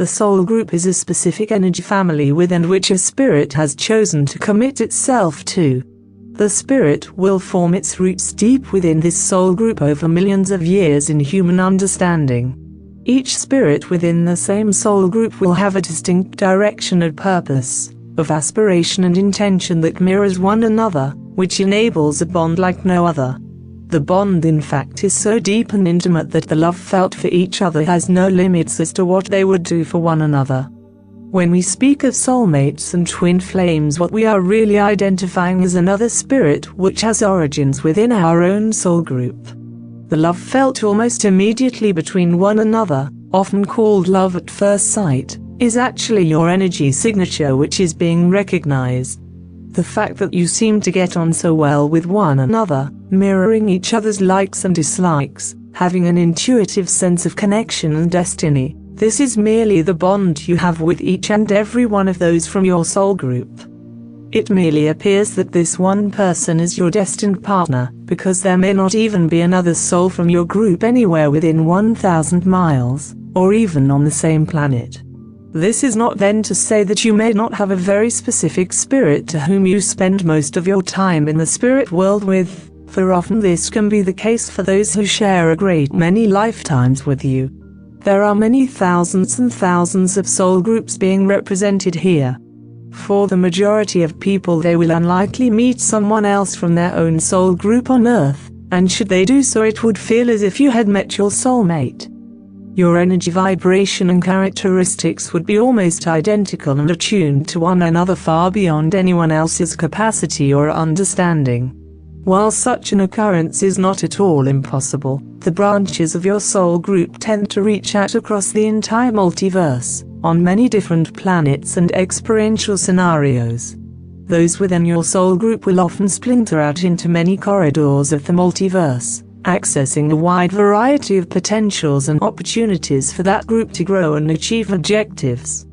The soul group is a specific energy family within which a spirit has chosen to commit itself to. The spirit will form its roots deep within this soul group over millions of years in human understanding. Each spirit within the same soul group will have a distinct direction and purpose, of aspiration and intention that mirrors one another, which enables a bond like no other. The bond in fact is so deep and intimate that the love felt for each other has no limits as to what they would do for one another. When we speak of soulmates and twin flames, what we are really identifying is another spirit which has origins within our own soul group. The love felt almost immediately between one another, often called love at first sight, is actually your energy signature which is being recognized. The fact that you seem to get on so well with one another, mirroring each other's likes and dislikes, having an intuitive sense of connection and destiny, this is merely the bond you have with each and every one of those from your soul group. It merely appears that this one person is your destined partner, because there may not even be another soul from your group anywhere within 1,000 miles, or even on the same planet. This is not then to say that you may not have a very specific spirit to whom you spend most of your time in the spirit world with, for often this can be the case for those who share a great many lifetimes with you. There are many thousands and thousands of soul groups being represented here. For the majority of people, they will unlikely meet someone else from their own soul group on Earth, and should they do so, it would feel as if you had met your soulmate. Your energy vibration and characteristics would be almost identical and attuned to one another far beyond anyone else's capacity or understanding. While such an occurrence is not at all impossible, the branches of your soul group tend to reach out across the entire multiverse, on many different planets and experiential scenarios. Those within your soul group will often splinter out into many corridors of the multiverse, accessing a wide variety of potentials and opportunities for that group to grow and achieve objectives.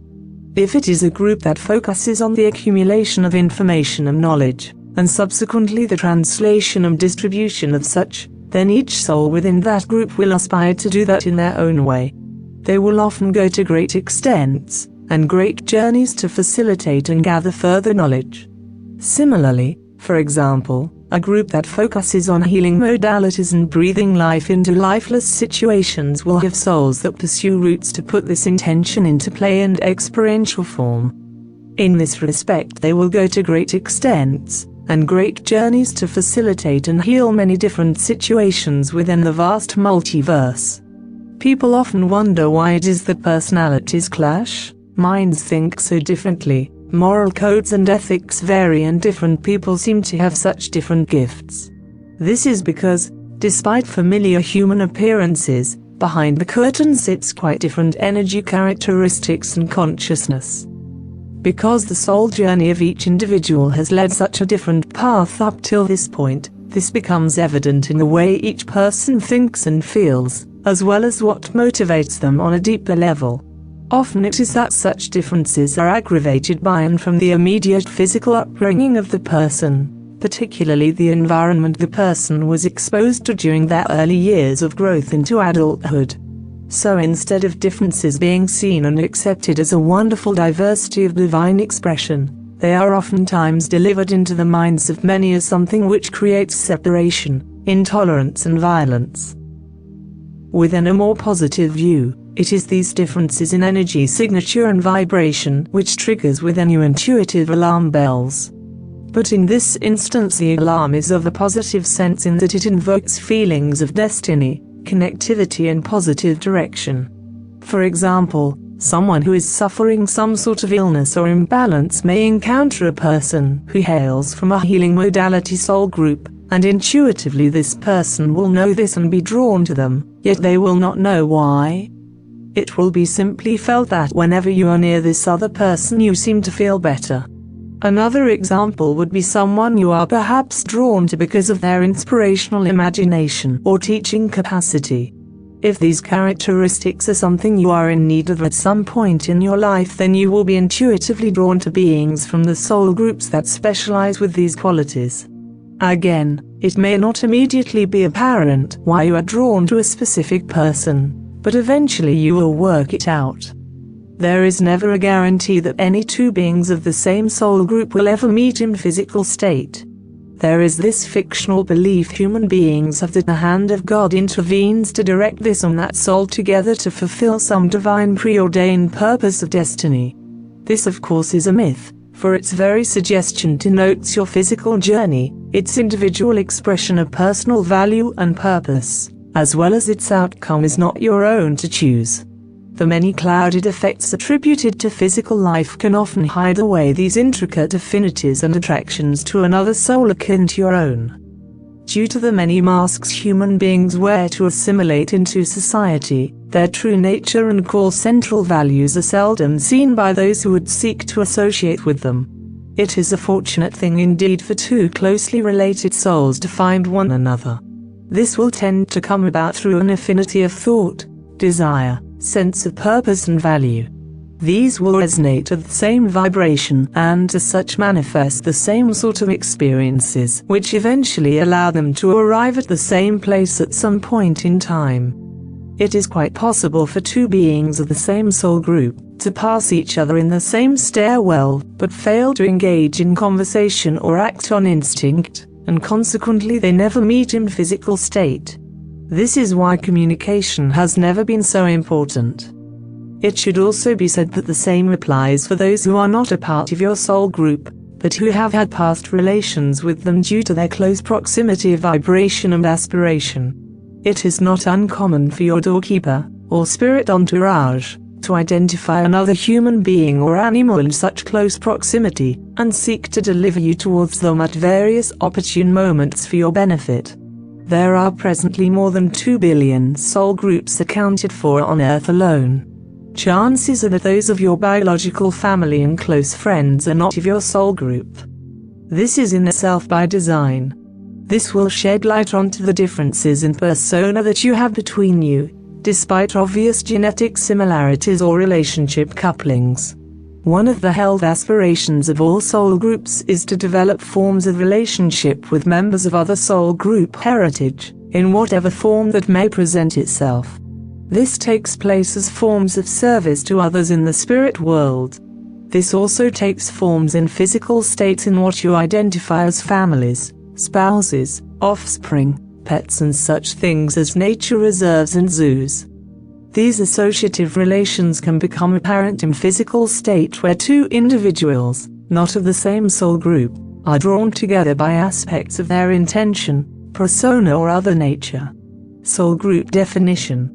If it is a group that focuses on the accumulation of information and knowledge, and subsequently the translation and distribution of such, then each soul within that group will aspire to do that in their own way. They will often go to great extents and great journeys to facilitate and gather further knowledge. Similarly, for example, a group that focuses on healing modalities and breathing life into lifeless situations will have souls that pursue routes to put this intention into play and experiential form. In this respect, they will go to great extents and great journeys to facilitate and heal many different situations within the vast multiverse. People often wonder why it is that personalities clash, minds think so differently, moral codes and ethics vary, and different people seem to have such different gifts. This is because, despite familiar human appearances, behind the curtain sits quite different energy characteristics and consciousness. Because the soul journey of each individual has led such a different path up till this point, this becomes evident in the way each person thinks and feels, as well as what motivates them on a deeper level. Often it is that such differences are aggravated by and from the immediate physical upbringing of the person, particularly the environment the person was exposed to during their early years of growth into adulthood. So instead of differences being seen and accepted as a wonderful diversity of divine expression, they are oftentimes delivered into the minds of many as something which creates separation, intolerance and violence. Within a more positive view, it is these differences in energy signature and vibration which triggers within you intuitive alarm bells. But in this instance, the alarm is of a positive sense in that it invokes feelings of destiny, connectivity and positive direction. For example, someone who is suffering some sort of illness or imbalance may encounter a person who hails from a healing modality soul group, and intuitively this person will know this and be drawn to them, yet they will not know why. It will be simply felt that whenever you are near this other person you seem to feel better. Another example would be someone you are perhaps drawn to because of their inspirational imagination or teaching capacity. If these characteristics are something you are in need of at some point in your life, then you will be intuitively drawn to beings from the soul groups that specialize with these qualities. Again, it may not immediately be apparent why you are drawn to a specific person, but eventually you will work it out. There is never a guarantee that any two beings of the same soul group will ever meet in physical state. There is this fictional belief human beings have that the hand of God intervenes to direct this and that soul together to fulfill some divine preordained purpose of destiny. This of course is a myth, for its very suggestion denotes your physical journey, its individual expression of personal value and purpose, as well as its outcome is not your own to choose. The many clouded effects attributed to physical life can often hide away these intricate affinities and attractions to another soul akin to your own. Due to the many masks human beings wear to assimilate into society, their true nature and core central values are seldom seen by those who would seek to associate with them. It is a fortunate thing indeed for two closely related souls to find one another. This will tend to come about through an affinity of thought, desire, sense of purpose and value. These will resonate at the same vibration and as such manifest the same sort of experiences, which eventually allow them to arrive at the same place at some point in time. It is quite possible for two beings of the same soul group to pass each other in the same stairwell, but fail to engage in conversation or act on instinct, and consequently they never meet in physical state. This is why communication has never been so important. It should also be said that the same applies for those who are not a part of your soul group, but who have had past relations with them due to their close proximity of vibration and aspiration. It is not uncommon for your doorkeeper, or spirit entourage, to identify another human being or animal in such close proximity, and seek to deliver you towards them at various opportune moments for your benefit. There are presently more than 2 billion soul groups accounted for on Earth alone. Chances are that those of your biological family and close friends are not of your soul group. This is in itself by design. This will shed light onto the differences in persona that you have between you, despite obvious genetic similarities or relationship couplings. One of the held aspirations of all soul groups is to develop forms of relationship with members of other soul group heritage, in whatever form that may present itself. This takes place as forms of service to others in the spirit world. This also takes forms in physical states in what you identify as families, spouses, offspring, pets and such things as nature reserves and zoos. These associative relations can become apparent in physical state where two individuals, not of the same soul group, are drawn together by aspects of their intention, persona or other nature. Soul group definition.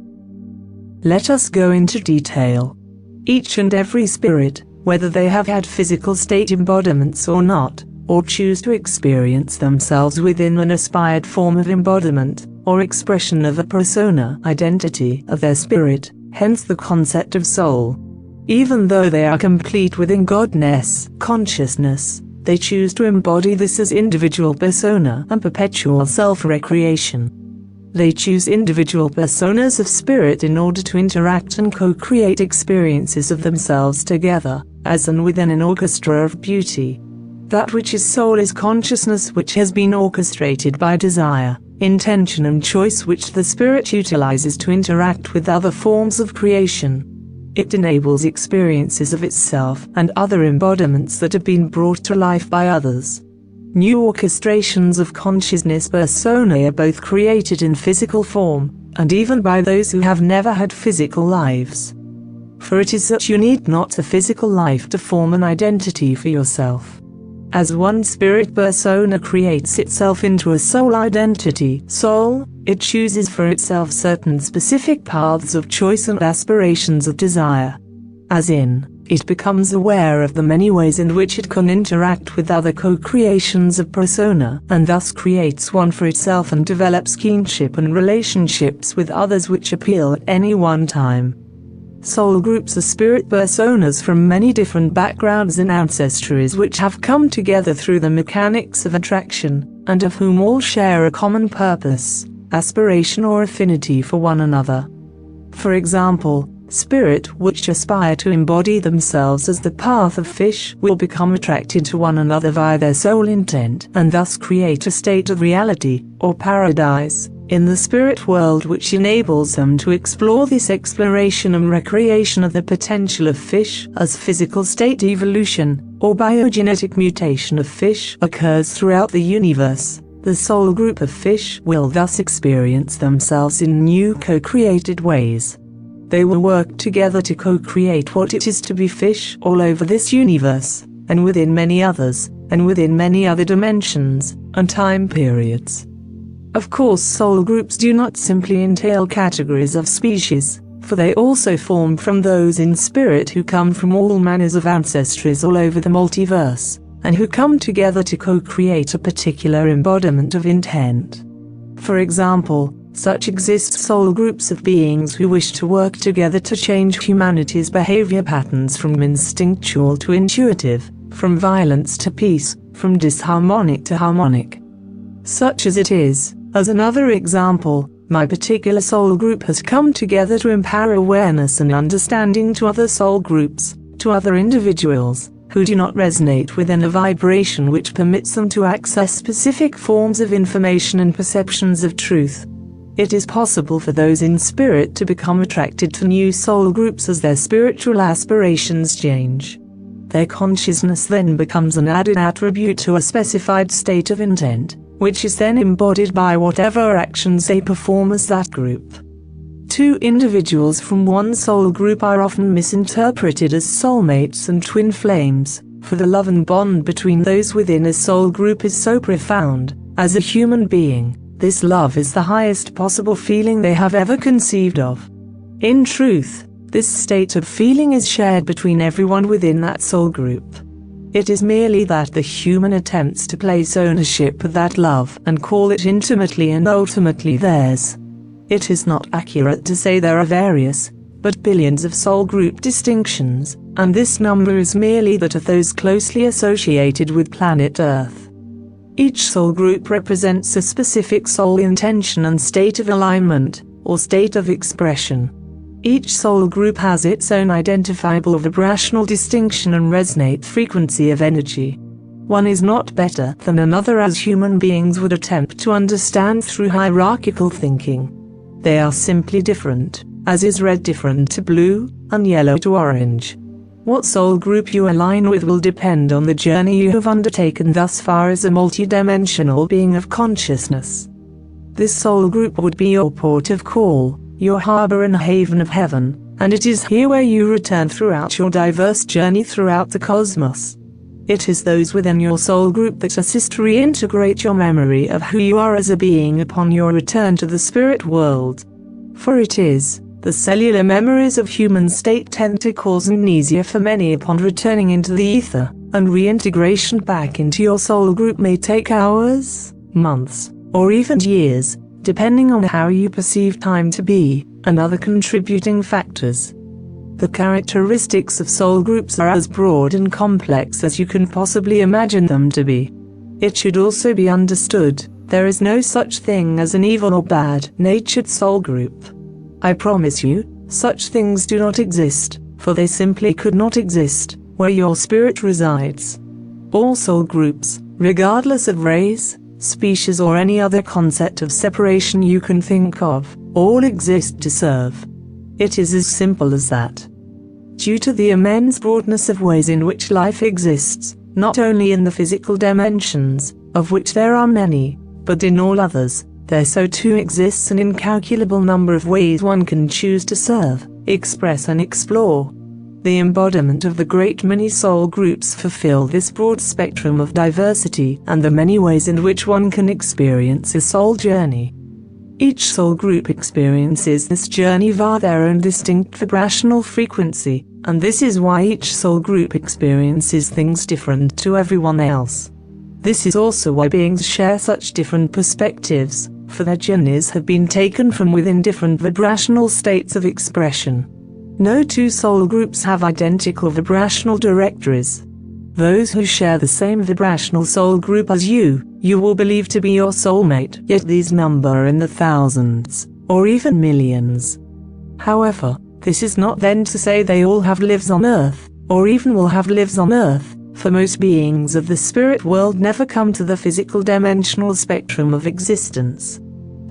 Let us go into detail. Each and every spirit, whether they have had physical state embodiments or not, or choose to experience themselves within an aspired form of embodiment, or expression of a persona identity of their spirit, hence the concept of soul. Even though they are complete within Godness, consciousness, they choose to embody this as individual persona and perpetual self-recreation. They choose individual personas of spirit in order to interact and co-create experiences of themselves together, as and within an orchestra of beauty. That which is soul is consciousness which has been orchestrated by desire, intention and choice which the spirit utilizes to interact with other forms of creation. It enables experiences of itself and other embodiments that have been brought to life by others. New orchestrations of consciousness personae are both created in physical form, and even by those who have never had physical lives. For it is that you need not a physical life to form an identity for yourself. As one spirit persona creates itself into a soul identity, soul, it chooses for itself certain specific paths of choice and aspirations of desire. As in, it becomes aware of the many ways in which it can interact with other co-creations of persona, and thus creates one for itself and develops kinship and relationships with others which appeal at any one time. Soul groups are spirit personas from many different backgrounds and ancestries which have come together through the mechanics of attraction, and of whom all share a common purpose, aspiration or affinity for one another. For example, spirit which aspire to embody themselves as the path of fish will become attracted to one another via their soul intent and thus create a state of reality, or paradise, in the spirit world, which enables them to explore this exploration and recreation of the potential of fish as physical state evolution, or biogenetic mutation of fish occurs throughout the universe. The soul group of fish will thus experience themselves in new co-created ways. They will work together to co-create what it is to be fish all over this universe, and within many others, and within many other dimensions and time periods. Of course, soul groups do not simply entail categories of species, for they also form from those in spirit who come from all manners of ancestries all over the multiverse, and who come together to co-create a particular embodiment of intent. For example, such exist soul groups of beings who wish to work together to change humanity's behavior patterns from instinctual to intuitive, from violence to peace, from disharmonic to harmonic. Such as it is, as another example, my particular soul group has come together to empower awareness and understanding to other soul groups, to other individuals, who do not resonate within a vibration which permits them to access specific forms of information and perceptions of truth. It is possible for those in spirit to become attracted to new soul groups as their spiritual aspirations change. Their consciousness then becomes an added attribute to a specified state of intent, which is then embodied by whatever actions they perform as that group. Two individuals from one soul group are often misinterpreted as soulmates and twin flames, for the love and bond between those within a soul group is so profound. As a human being, this love is the highest possible feeling they have ever conceived of. In truth, this state of feeling is shared between everyone within that soul group. It is merely that the human attempts to place ownership of that love and call it intimately and ultimately theirs. It is not accurate to say there are various, but billions of soul group distinctions, and this number is merely that of those closely associated with planet Earth. Each soul group represents a specific soul intention and state of alignment, or state of expression. Each soul group has its own identifiable vibrational distinction and resonate frequency of energy. One is not better than another as human beings would attempt to understand through hierarchical thinking. They are simply different, as is red different to blue, and yellow to orange. What soul group you align with will depend on the journey you have undertaken thus far as a multidimensional being of consciousness. This soul group would be your port of call, your harbor and haven of heaven, and it is here where you return throughout your diverse journey throughout the cosmos. It is those within your soul group that assist to reintegrate your memory of who you are as a being upon your return to the spirit world. For it is, the cellular memories of human state tend to cause amnesia for many upon returning into the ether, and reintegration back into your soul group may take hours, months, or even years, depending on how you perceive time to be, and other contributing factors. The characteristics of soul groups are as broad and complex as you can possibly imagine them to be. It should also be understood, there is no such thing as an evil or bad-natured soul group. I promise you, such things do not exist, for they simply could not exist, where your spirit resides. All soul groups, regardless of race, species or any other concept of separation you can think of, all exist to serve. It is as simple as that. Due to the immense broadness of ways in which life exists, not only in the physical dimensions, of which there are many, but in all others, there so too exists an incalculable number of ways one can choose to serve, express and explore. The embodiment of the great many soul groups fulfill this broad spectrum of diversity and the many ways in which one can experience a soul journey. Each soul group experiences this journey via their own distinct vibrational frequency, and this is why each soul group experiences things different to everyone else. This is also why beings share such different perspectives, for their journeys have been taken from within different vibrational states of expression. No two soul groups have identical vibrational directories. Those who share the same vibrational soul group as you will believe to be your soulmate, yet these number in the thousands, or even millions. However, this is not then to say they all have lives on Earth, or even will have lives on Earth, for most beings of the spirit world never come to the physical dimensional spectrum of existence.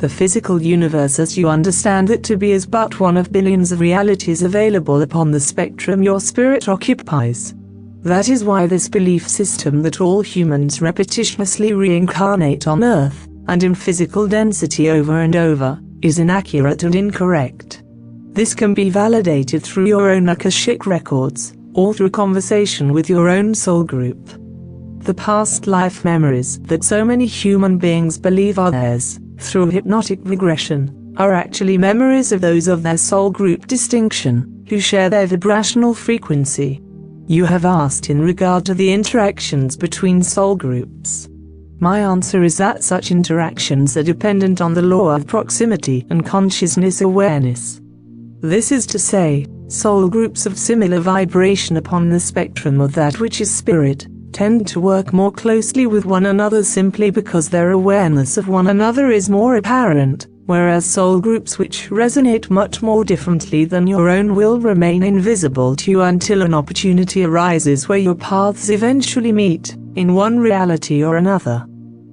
The physical universe as you understand it to be is but one of billions of realities available upon the spectrum your spirit occupies. That is why this belief system that all humans repetitiously reincarnate on Earth, and in physical density over and over, is inaccurate and incorrect. This can be validated through your own Akashic records, or through conversation with your own soul group. The past life memories that so many human beings believe are theirs, through hypnotic regression, are actually memories of those of their soul group distinction, who share their vibrational frequency. You have asked in regard to the interactions between soul groups. My answer is that such interactions are dependent on the law of proximity and consciousness awareness. This is to say, soul groups of similar vibration upon the spectrum of that which is spirit tend to work more closely with one another simply because their awareness of one another is more apparent, whereas soul groups which resonate much more differently than your own will remain invisible to you until an opportunity arises where your paths eventually meet, in one reality or another.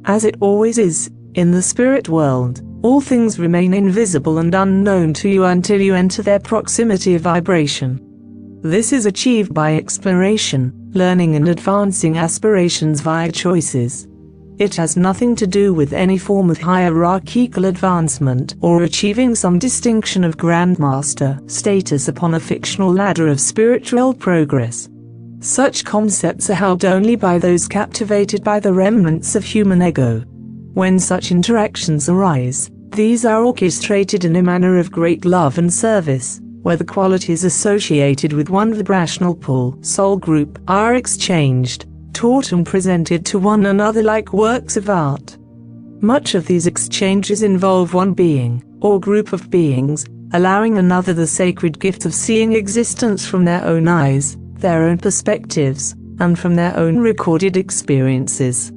As it always is, in the spirit world, all things remain invisible and unknown to you until you enter their proximity of vibration. This is achieved by exploration, learning and advancing aspirations via choices. It has nothing to do with any form of hierarchical advancement or achieving some distinction of grandmaster status upon a fictional ladder of spiritual progress. Such concepts are held only by those captivated by the remnants of human ego. When such interactions arise, these are orchestrated in a manner of great love and service, where the qualities associated with one vibrational pool soul group are exchanged, taught and presented to one another like works of art. Much of these exchanges involve one being, or group of beings, allowing another the sacred gift of seeing existence from their own eyes, their own perspectives, and from their own recorded experiences.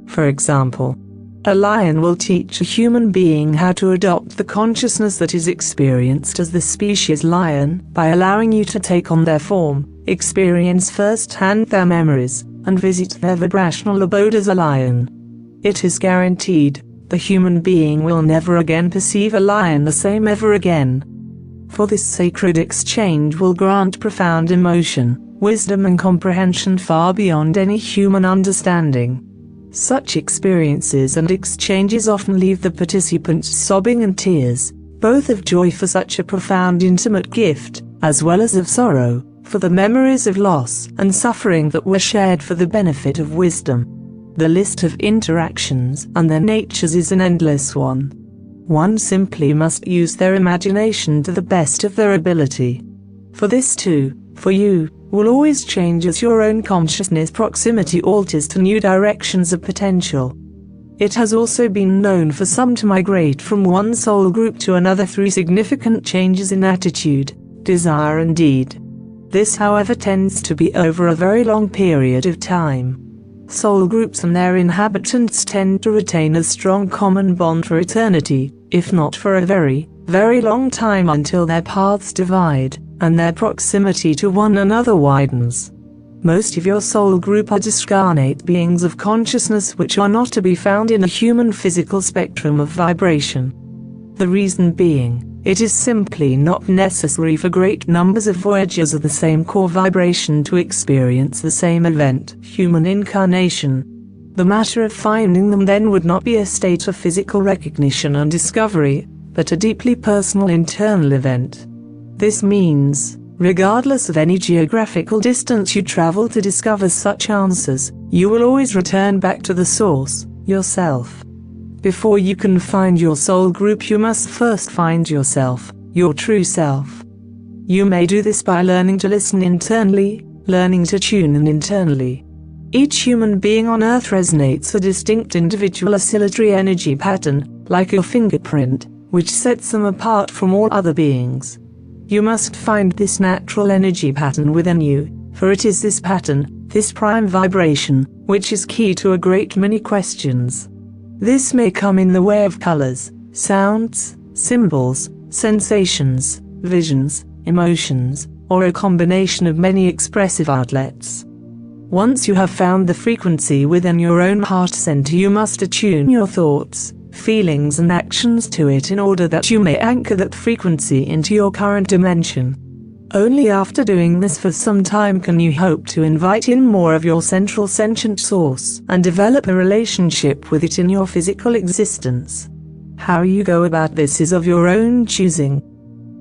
For example, a lion will teach a human being how to adopt the consciousness that is experienced as the species lion by allowing you to take on their form, experience firsthand their memories, and visit their vibrational abode as a lion. It is guaranteed, the human being will never again perceive a lion the same ever again. For this sacred exchange will grant profound emotion, wisdom and comprehension far beyond any human understanding. Such experiences and exchanges often leave the participants sobbing in tears, both of joy for such a profound intimate gift, as well as of sorrow, for the memories of loss and suffering that were shared for the benefit of wisdom. The list of interactions and their natures is an endless one. One simply must use their imagination to the best of their ability. For this too, for you, will always change as your own consciousness proximity alters to new directions of potential. It has also been known for some to migrate from one soul group to another through significant changes in attitude, desire and deed. This, however, tends to be over a very long period of time. Soul groups and their inhabitants tend to retain a strong common bond for eternity, if not for a very, very long time until their paths divide, and their proximity to one another widens. Most of your soul group are discarnate beings of consciousness which are not to be found in a human physical spectrum of vibration. The reason being, it is simply not necessary for great numbers of voyagers of the same core vibration to experience the same event, human incarnation. The matter of finding them then would not be a state of physical recognition and discovery, but a deeply personal internal event. This means, regardless of any geographical distance you travel to discover such answers, you will always return back to the source, yourself. Before you can find your soul group, you must first find yourself, your true self. You may do this by learning to listen internally, learning to tune in internally. Each human being on Earth resonates a distinct individual oscillatory energy pattern, like your fingerprint, which sets them apart from all other beings. You must find this natural energy pattern within you, for it is this pattern, this prime vibration, which is key to a great many questions. This may come in the way of colors, sounds, symbols, sensations, visions, emotions, or a combination of many expressive outlets. Once you have found the frequency within your own heart center, you must attune your thoughts, feelings and actions to it in order that you may anchor that frequency into your current dimension. Only after doing this for some time can you hope to invite in more of your central sentient source and develop a relationship with it in your physical existence. How you go about this is of your own choosing.